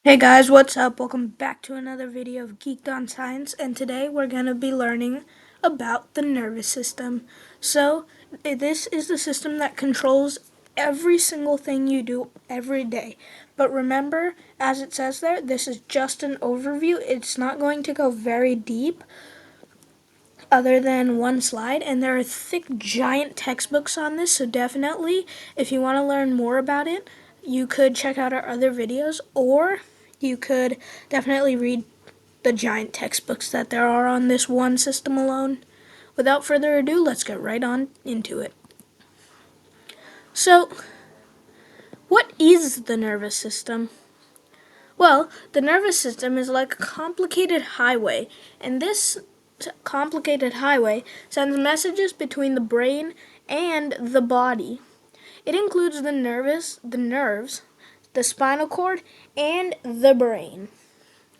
Hey guys, what's up? Welcome back to another video of Geeked on Science, and today we're going to be learning about the nervous system. So, this is the system that controls every single thing you do every day. But remember, as it says there, this is just an overview. It's not going to go very deep other than one slide, and there are thick, giant textbooks on this, so definitely, if you want to learn more about it, you could check out our other videos, or you could definitely read the giant textbooks that there are on this one system alone. Without further ado, let's get right on into it. So, what is the nervous system? Well, the nervous system is like a complicated highway, and this complicated highway sends messages between the brain and the body. It includes the nerves, the spinal cord, and the brain.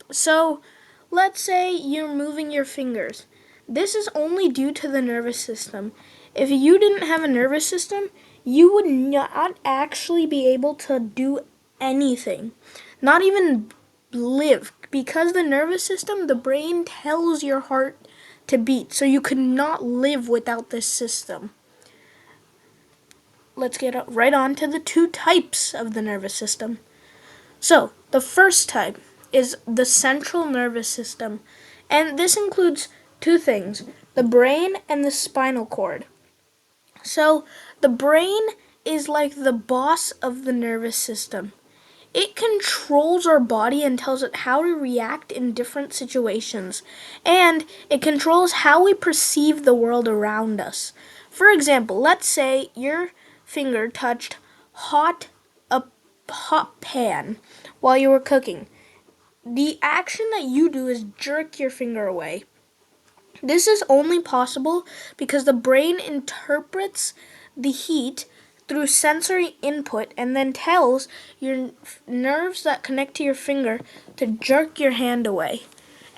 So, let's say you're moving your fingers. This is only due to the nervous system. If you didn't have a nervous system, you would not actually be able to do anything. Not even live. Because the nervous system, the brain tells your heart to beat. So you could not live without this system. Let's get right on to the two types of the nervous system. So, the first type is the central nervous system, and this includes two things, the brain and the spinal cord. So, the brain is like the boss of the nervous system. It controls our body and tells it how to react in different situations, and it controls how we perceive the world around us. For example, let's say your finger touched a hot pan while you were cooking. The action that you do is jerk your finger away. This is only possible because the brain interprets the heat through sensory input and then tells your nerves that connect to your finger to jerk your hand away.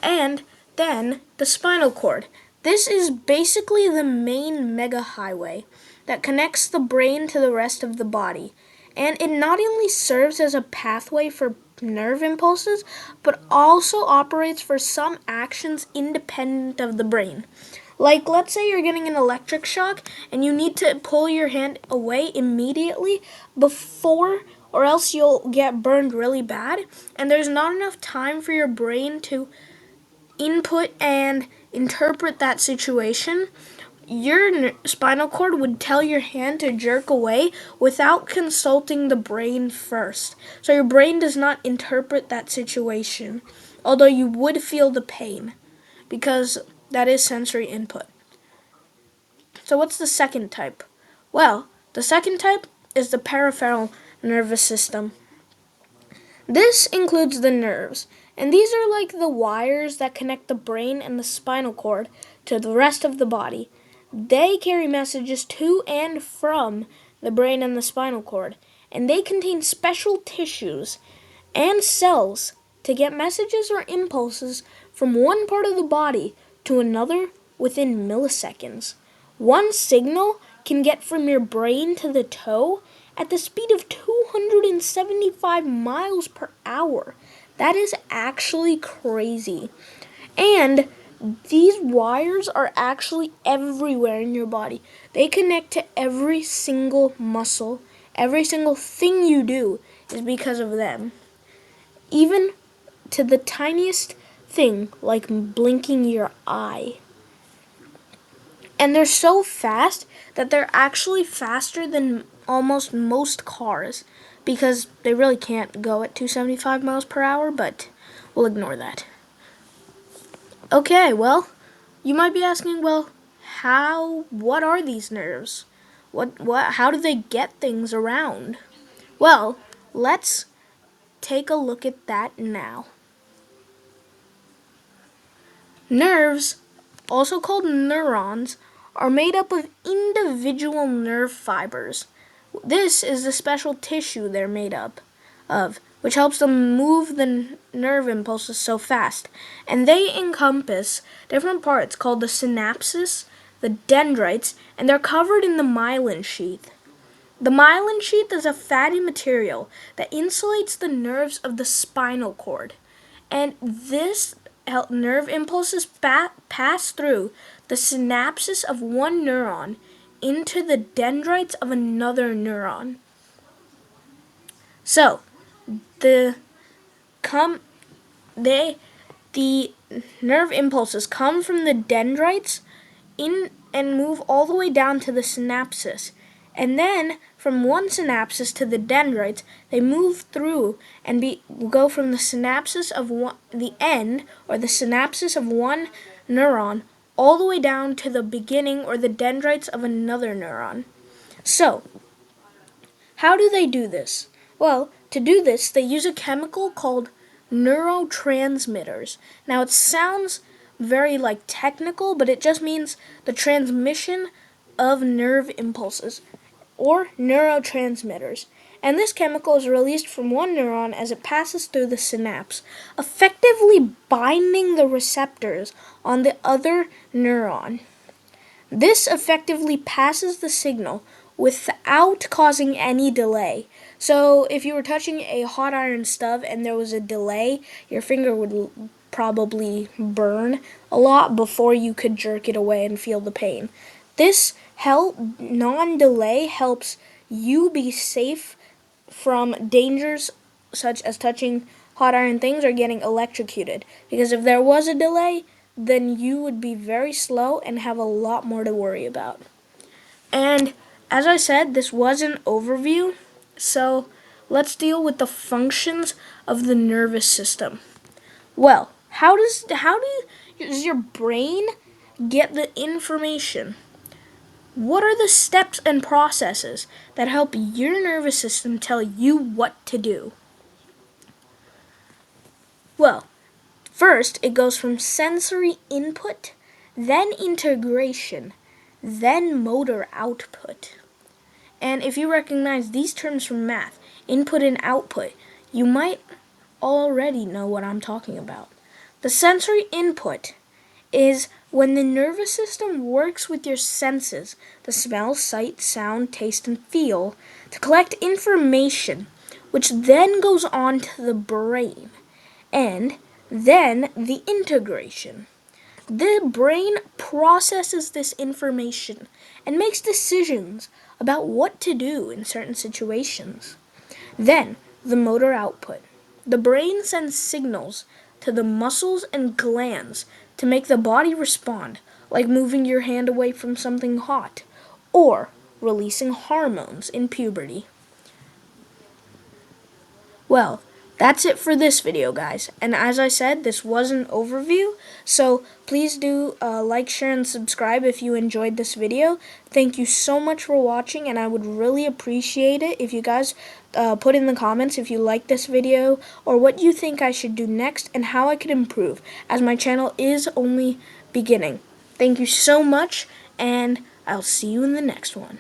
And then the spinal cord. This is basically the main mega highway that connects the brain to the rest of the body. And it not only serves as a pathway for nerve impulses, but also operates for some actions independent of the brain. Like, let's say you're getting an electric shock and you need to pull your hand away immediately before, or else you'll get burned really bad, and there's not enough time for your brain to input and interpret that situation. Your spinal cord would tell your hand to jerk away without consulting the brain first. So your brain does not interpret that situation, although you would feel the pain because that is sensory input. So what's the second type? Well, the second type is the peripheral nervous system. This includes the nerves, and these are like the wires that connect the brain and the spinal cord to the rest of the body. They carry messages to and from the brain and the spinal cord, and they contain special tissues and cells to get messages or impulses from one part of the body to another within milliseconds. One signal can get from your brain to the toe at the speed of 275 miles per hour. That is actually crazy. And these wires are actually everywhere in your body. They connect to every single muscle. Every single thing you do is because of them. Even to the tiniest thing like blinking your eye. And they're so fast that they're actually faster than almost most cars because they really can't go at 275 miles per hour, but we'll ignore that. Okay, well, you might be asking, well, what are these nerves? How do they get things around? Well, let's take a look at that now. Nerves, also called neurons, are made up of individual nerve fibers. This is the special tissue they're made up of, which helps them move the nerve impulses so fast. And they encompass different parts called the synapses, the dendrites, and they're covered in the myelin sheath. The myelin sheath is a fatty material that insulates the nerves of the spinal cord. And this nerve impulses pass through the synapses of one neuron into the dendrites of another neuron. So, the come they the nerve impulses come from the dendrites in and move all the way down to the synapses. And then from one synapses to the dendrites, they move through and go from the synapses of the end or the synapses of one neuron all the way down to the beginning or the dendrites of another neuron. So, how do they do this? Well, to do this, they use a chemical called neurotransmitters. Now, it sounds very technical, but it just means the transmission of nerve impulses or neurotransmitters. And this chemical is released from one neuron as it passes through the synapse, effectively binding the receptors on the other neuron. This effectively passes the signal without causing any delay. So if you were touching a hot iron stove and there was a delay, your finger would probably burn a lot before you could jerk it away and feel the pain. This non-delay helps you be safe from dangers such as touching hot iron things or getting electrocuted. Because if there was a delay, then you would be very slow and have a lot more to worry about. And as I said, this was an overview, so let's deal with the functions of the nervous system. Well, how does your brain get the information? What are the steps and processes that help your nervous system tell you what to do? Well, first it goes from sensory input, then integration, then motor output. And if you recognize these terms from math, input and output, you might already know what I'm talking about. The sensory input is when the nervous system works with your senses, the smell, sight, sound, taste, and feel, to collect information, which then goes on to the brain. And then the integration. The brain processes this information and makes decisions about what to do in certain situations. Then, the motor output. The brain sends signals to the muscles and glands to make the body respond, like moving your hand away from something hot, or releasing hormones in puberty. Well, that's it for this video, guys. And as I said, this was an overview, so please do like, share, and subscribe if you enjoyed this video. Thank you so much for watching, and I would really appreciate it if you guys put in the comments if you like this video or what you think I should do next and how I could improve, as my channel is only beginning. Thank you so much, and I'll see you in the next one.